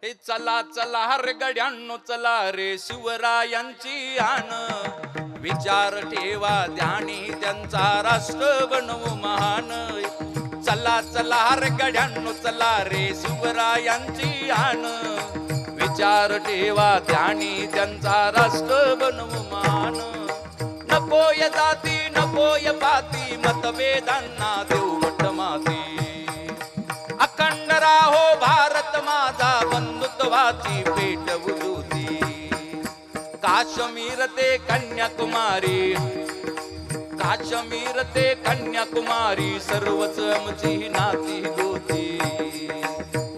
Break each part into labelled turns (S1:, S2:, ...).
S1: हे चला चला रे गड्यांनो चला रे शिवरायांची आण, विचार ठेवा ध्यानी त्यांचा राष्ट्र बनवू महान. चला चला रे गड्यांनो चला रे शिवरायांची आण, विचार ठेवा ध्यानी त्यांचा राष्ट्र बनवू महान. नकोय जाती नकोय पाती मतभेदांना देऊ मठ माती, अखंड राहो भारत माझा बंधुत्वाची पेट उजूती. काश्मीर ते कन्याकुमारी, काश्मीर ते कन्याकुमारी सर्वच आमची नाती गोती.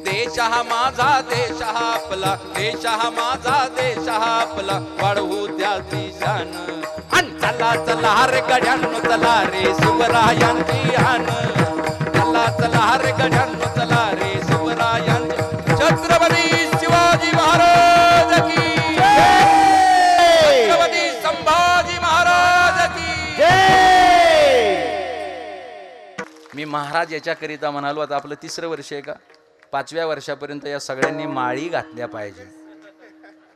S1: देश हा माझा देश हा आपला, देश हा माझा देश हा आपला, वाढवू त्याची शान. आणि चला चला रे गड्यांनो चला रे शिवरायांची आण, चला चला रे गड्यांनो चला रे शिवरायांची. छत्रपती शिवाजी महाराज की जय, छत्रपती संभाजी महाराज की जय. मी महाराज याच्याकरिता म्हणालो, आता आपलं 3रं वर्ष आहे का, 5व्या वर्षापर्यंत या सगळ्यांनी माळी घातल्या पाहिजे.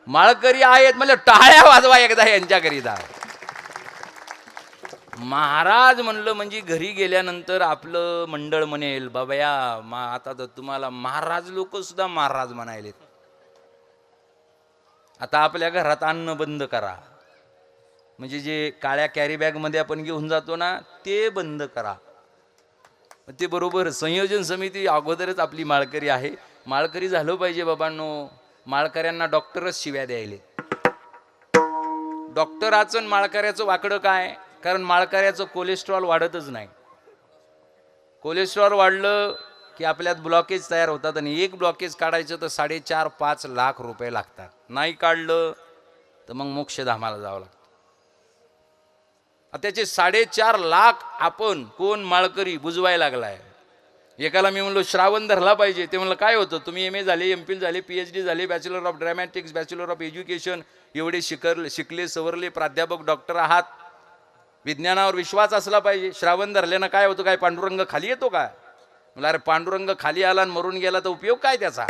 S1: माळकरी आहेत म्हणजे टाळ्या वाजवा एकदा यांच्याकरिता. महाराज म्हणलं म्हणजे घरी गेल्यानंतर आपलं मंडळ म्हणेल बाबया आता तर तुम्हाला महाराज लोक सुद्धा महाराज म्हणायलेत. आता आपल्या घरात अन्न बंद करा, म्हणजे जे काळ्या कॅरी बॅग मध्ये आपण घेऊन जातो ना ते बंद करा. ते बरोबर संयोजन समिती अगोदरच आपली माळकरी आहे. माळकरी झालं पाहिजे बाबांनो. माळकऱ्यांना डॉक्टरच शिव्या द्यायले. डॉक्टराचं माळकऱ्याचं वाकडं काय, कारण माळकऱ्याचं कोलेस्ट्रॉल वाढतच नाही. कोलेस्ट्रॉल वाढलं की आपल्यात ब्लॉकेज तयार होतात, आणि एक ब्लॉकेज काढायचं तर 4.5-5 लाख रुपये लागतात. नाही काढलं तर मग मोक्षधामाला जावं लागतं. त्याचे 4.5 लाख आपण कोण माळकरी बुजवायला लागलाय. एकाला मी म्हणलो श्रावण धरला पाहिजे, ते म्हणलं काय होतं, तुम्ही MA झाले, MPhil झाले, PhD झाले, bachelor of dramatics, bachelor of education, एवढे शिकले सवरले प्राध्यापक डॉक्टर आहात, विज्ञानावर विश्वास असला पाहिजे. श्रावण धरल्यानं काय होतं, काय पांडुरंग खाली येतो का? म्हणलं अरे पांडुरंग खाली आला आणि मरून गेला तर उपयोग काय त्याचा,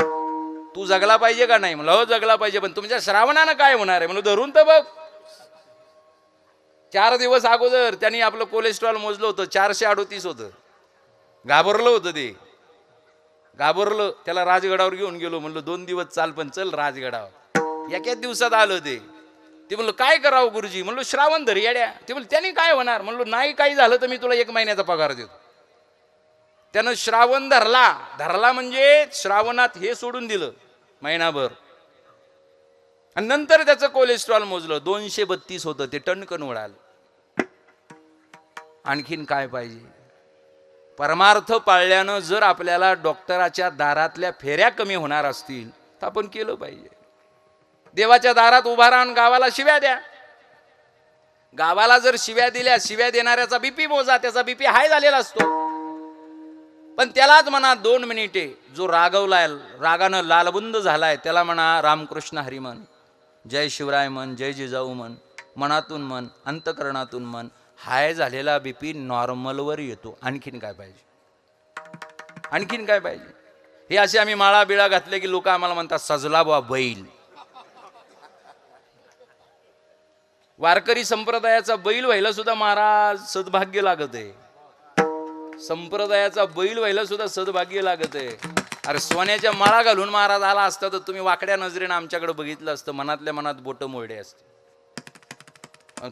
S1: तू जगला पाहिजे का नाही? म्हणलं हो जगला पाहिजे, पण तुमच्या श्रावणानं काय होणार आहे? म्हणलं धरून तर बघ. 4 दिवस अगोदर त्यांनी आपलं कोलेस्ट्रॉल मोजलं होतं, 438 होतं. घाबरलं होतं ते, घाबरलं. त्याला राजगडावर घेऊन गेलो, म्हणलं 2 दिवस चाल पण चल राजगडावर. एकाच दिवसात आलं ते. ते म्हणलं काय करावं गुरुजी? म्हणलो श्रावण धर येड्या. ते म्हणलं त्याने काय होणार? म्हणलो नाही काही झालं तर मी तुला 1 महिन्याचा पगार देतो. त्यानं श्रावण धरला म्हणजे श्रावणात हे सोडून दिलं महिनाभर, आणि नंतर त्याचं कोलेस्ट्रॉल मोजलं 232 होतं. ते टणकन उडालं. आणखीन काय पाहिजे? परमार्थ पाळल्यानं जर आपल्याला डॉक्टराच्या दारातल्या फेऱ्या कमी होणार असतील तर आपण केलं पाहिजे. देवाच्या दारात उभा राहून गावाला शिव्या द्या. गावाला जर शिव्या दिल्या, शिव्या देणाऱ्याचा बीपी मोजा, त्याचा बीपी हाय झालेला असतो. पण त्यालाच म्हणा 2 मिनिटे, जो रागवलाय, रागानं लालबुंद झालाय, त्याला म्हणा रामकृष्ण हरी म्हण, जय शिवराय म्हण, जय जिजाऊ म्हण, मनातून म्हण, अंतकरणातून म्हण. हाय झालेला बीपी नॉर्मलवर येतो. आणखीन काय पाहिजे? आणखीन काय पाहिजे? हे असे आम्ही माळा बिळा घातले की लोक आम्हाला म्हणतात सजला बा बैल. वारकरी संप्रदायाचा बैल व्हायला सुद्धा महाराज सद्भाग्य लागत आहे. संप्रदायाचा बैल व्हायला सुद्धा सद्भाग्य लागत आहे. अरे सोन्याच्या माळा घालून महाराज आला असता तर तुम्ही वाकड्या नजरेनं आमच्याकडे बघितलं असतं. मनातल्या मनात बोट मोडले असते.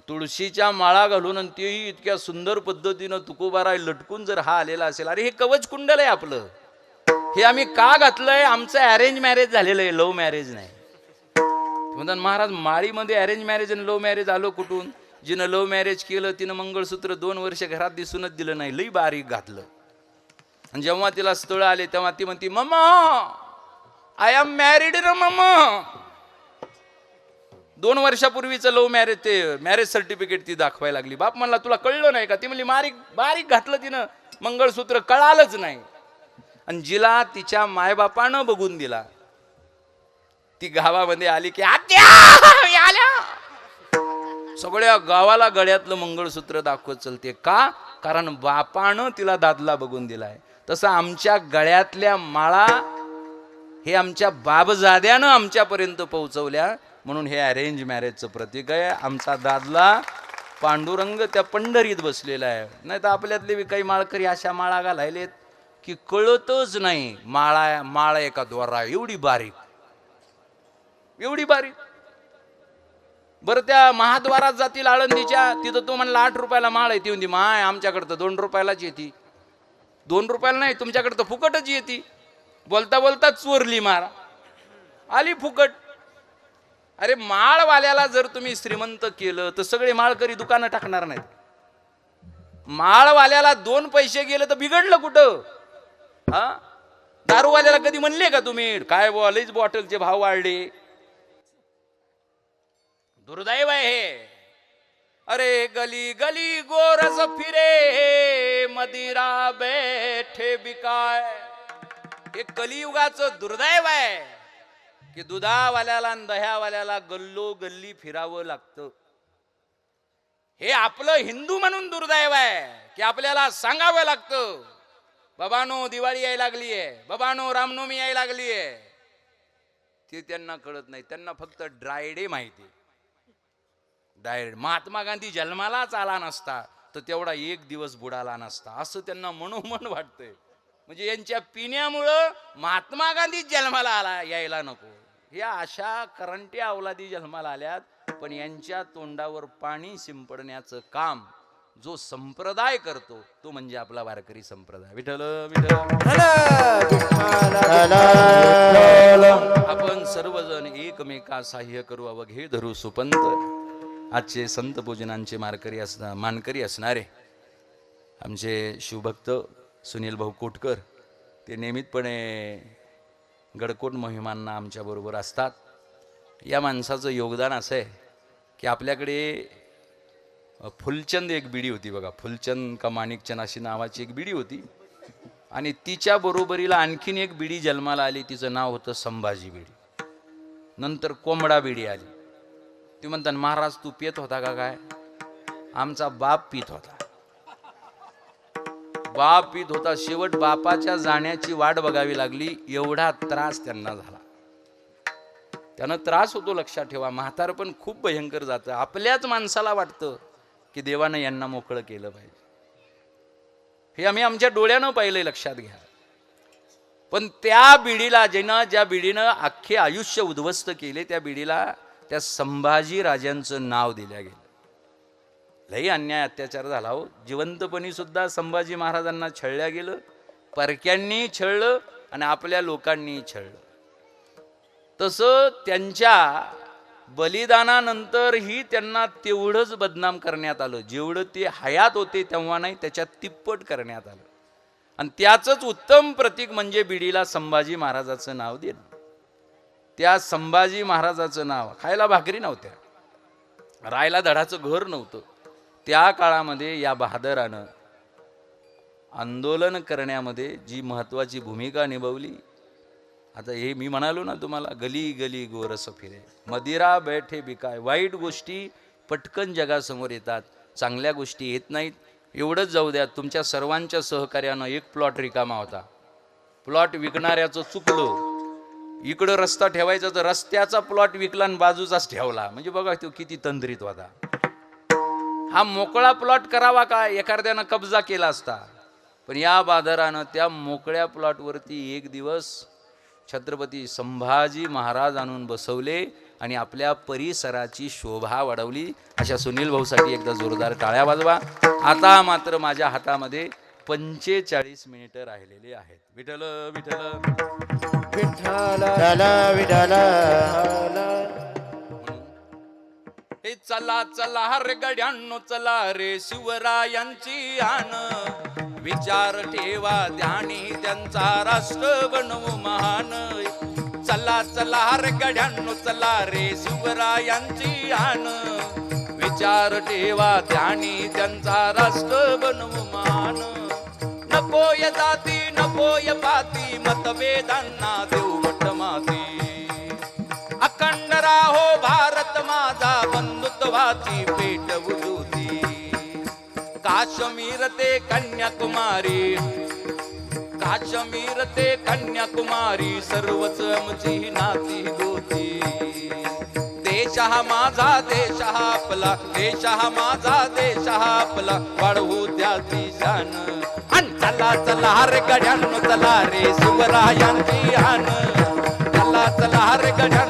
S1: तुळशीच्या माळा घालून, आणि तेही इतक्या सुंदर पद्धतीनं तुकोबाराय लटकून जर हा आलेला असेल, अरे हे कवच कुंडल आहे आपलं. हे आम्ही का घातलंय? आमचं अरेंज मॅरेज झालेलं आहे, लव्ह मॅरेज नाही. म्हणतात महाराज माळीमध्ये अरेंज मॅरेज आणि लव्ह मॅरेज आलो कुठून? जिनं लव्ह मॅरेज केलं तिनं मंगळसूत्र 2 वर्ष घरात दिसूनच दिलं नाही, लई बारीक घातलं. आणि जेव्हा तिला स्थळ आले तेव्हा ती म्हणती मम्मा आय एम मॅरिड ना मम्मा. 2 वर्षापूर्वीचं लव्ह मॅरेज, ते मॅरेज सर्टिफिकेट ती दाखवायला लागली. बाप म्हणला तुला कळलं नाही का? ती म्हणली बारीक घातलं तिनं मंगळसूत्र, कळालंच नाही. आणि जिला तिच्या मायबापानं बघून दिला, ती गावामध्ये आली की आत्या आल्या, सगळ्या गावाला गळ्यातलं मंगळसूत्र दाखवत चलते. का? कारण बापानं तिला दादला बघून दिलाय. तसं आमच्या गळ्यातल्या माळा हे आमच्या बाबजाद्यानं आमच्यापर्यंत पोहोचवल्या, म्हणून हे अरेंज मॅरेजचं प्रतीक आहे. आमचा दादला पांडुरंग त्या पंढरीत बसलेला आहे. नाही तर आपल्यातले बी काही माळकरी अशा माळा घालायलेत की कळतच नाही माळ एका द्वारा एवढी बारीक, एवढी बारीक. बरं त्या महाद्वारात जातील आळंदीच्या, तिथं तो म्हणला 8 रुपयाला माळ आहे. ती म्हणती माय आमच्याकडं तर 2 रुपयालाच येते. 2 रुपयाला नाही, तुमच्याकडे तर फुकटच येते. बोलता बोलता चोरली मारा, आली फुकट. अरे माळवाल्याला जर तुम्ही श्रीमंत केलं तर सगळे माळकरी दुकानं टाकणार नाहीत. माळवाल्याला 2 पैसे गेले तर बिघडलं कुठं? हा, दारूवाल्याला कधी म्हणले का तुम्ही काय लईच बॉटलचे भाव वाढले? दुर्दैव आहे हे. अरे गली गली गोरस फिरे मदिरा बैठे बिकाय. हे कलियुगाचं दुर्दैव आहे की दुधावाल्याला आणि दह्यावाल्याला गल्लो गल्ली फिरावं लागतं. हे आपलं हिंदू म्हणून दुर्दैव आहे की आपल्याला सांगावं लागतं, बाबानो दिवाळी यायला लागली आहे, बाबानो रामनवमी यायला लागली आहे. ते त्यांना कळत नाही. त्यांना फक्त ड्रायडे माहिती. डायरेक्ट महात्मा गांधी जन्मालाच आला नसता तर तेवढा 1 दिवस बुडाला नसता असं त्यांना मनोमन वाटतंय. म्हणजे यांच्या पिण्यामुळं महात्मा गांधी जन्माला यायला नको. या अशा करंट्या अवलादी जन्माला आल्यात. पण यांच्या तोंडावर पाणी शिंपडण्याचं काम जो संप्रदाय करतो तो म्हणजे आपला वारकरी संप्रदाय. विठ्ठल विठ्ठल. आपण सर्वजण एकमेका सहाय्य करू, अवघे धरू सुपंत. आजचे संत पूजनांचे मानकरी असणारे आमचे शिवभक्त सुनील भाऊ कोटकर, ते नियमितपणे गडकोट मोहिमांना आमच्याबरोबर असतात. या माणसाचं योगदान असं आहे की आपल्याकडे फुलचंद एक बिडी होती बघा, फुलचंद का माणिकचंद अशी नावाची एक बिडी होती. आणि तिच्या बरोबरीला आणखीन एक बिडी जन्माला आली, तिचं नाव होतं संभाजी बिडी. नंतर कोंबडा बिडी आली. ती म्हणतात महाराज तू पित होता का काय? आमचा बाप पित होता. बाप पित होता. शेवट बापाच्या जाण्याची वाट बघावी लागली, एवढा त्रास त्यांना झाला. त्यानं त्रास होतो, लक्षात ठेवा. म्हातार पण खूप भयंकर जातं. आपल्याच माणसाला वाटतं की देवानं यांना मोकळं केलं पाहिजे. हे आम्ही आमच्या डोळ्यानं पाहिलंय, लक्षात घ्या. पण त्या बिडीला ज्या बिडीनं अख्खे आयुष्य उद्ध्वस्त केले, त्या बिडीला त्या संभाजी राजांचं नाव दिल्या गेलं. लई अन्याय अत्याचार झाला हो. जिवंतपणी सुद्धा संभाजी महाराजांना छळल्या गेलं, परक्यांनी छळलं आणि आपल्या लोकांनी छळलं. तसं त्यांच्या बलिदानानंतरही त्यांना तेवढंच बदनाम करण्यात आलं. जेवढं ते हयात होते तेव्हा नाही, त्याच्यात तिप्पट करण्यात आलं. आणि त्याचंच उत्तम प्रतीक म्हणजे बिडीला संभाजी महाराजाचं नाव दिलं. त्या संभाजी महाराजाचं नाव, खायला भाकरी नव्हत्या, राहायला धडाचं घर नव्हतं. त्या काळामध्ये या बहादरानं आंदोलन करण्यामध्ये जी महत्वाची भूमिका निभावली. आता हे मी म्हणालो ना तुम्हाला, गली गली गोरस फिरे मदिरा बैठे बिकाय. वाईट गोष्टी पटकन जगासमोर येतात, चांगल्या गोष्टी येत नाहीत. एवढंच जाऊ द्या, तुमच्या सर्वांच्या सहकार्यानं एक प्लॉट रिकामा होता. प्लॉट विकणाऱ्याचं चुकलं. इकडं रस्ता ठेवायचा तर रस्त्याचा प्लॉट विकला आणि बाजूचाच ठेवला. म्हणजे बघा तो किती तंद्रीत होता. हा मोकळा प्लॉट करावा का, एखाद्यानं कब्जा केला असता. पण या बादरानं त्या मोकळ्या प्लॉटवरती एक दिवस छत्रपती संभाजी महाराज आणून बसवले आणि आपल्या परिसराची शोभा वाढवली. अशा सुनील भाऊसाठी एकदा जोरदार टाळ्या वाजवा. आता मात्र माझ्या हातामध्ये 45 मिनिटं राहिलेली आहेत. विठ्ठल विठ्ठल विठ्ठल विठ्ठल. हे चला चला हर गड्यांनो चला रे शिवरायांची आण. विचार ठेवा ध्यानी त्यांचा राष्ट्र बनवू महान. चला चला हर गड्यांनो चला रे शिवरायांची आण. विचार ठेवा ध्यानी त्यांचा राष्ट्र बनवू महान. नकोय जाती नकोय पाती मतभेदांना देऊ मटमाती. अखंड राहो भारत माझा बंधुत्वाची पेट उजूती. काश्मीर ते कन्याकुमारी काश्मीर ते कन्याकुमारी सर्वच आमची नाती गोती. देश हा माझा देश हा आपला, देश हा माझा देश हा आपला, वाढवू त्याची शान. अन चला चला रे गड्यांनो चला रे शिवरायांची आन. चला चला रे गड्या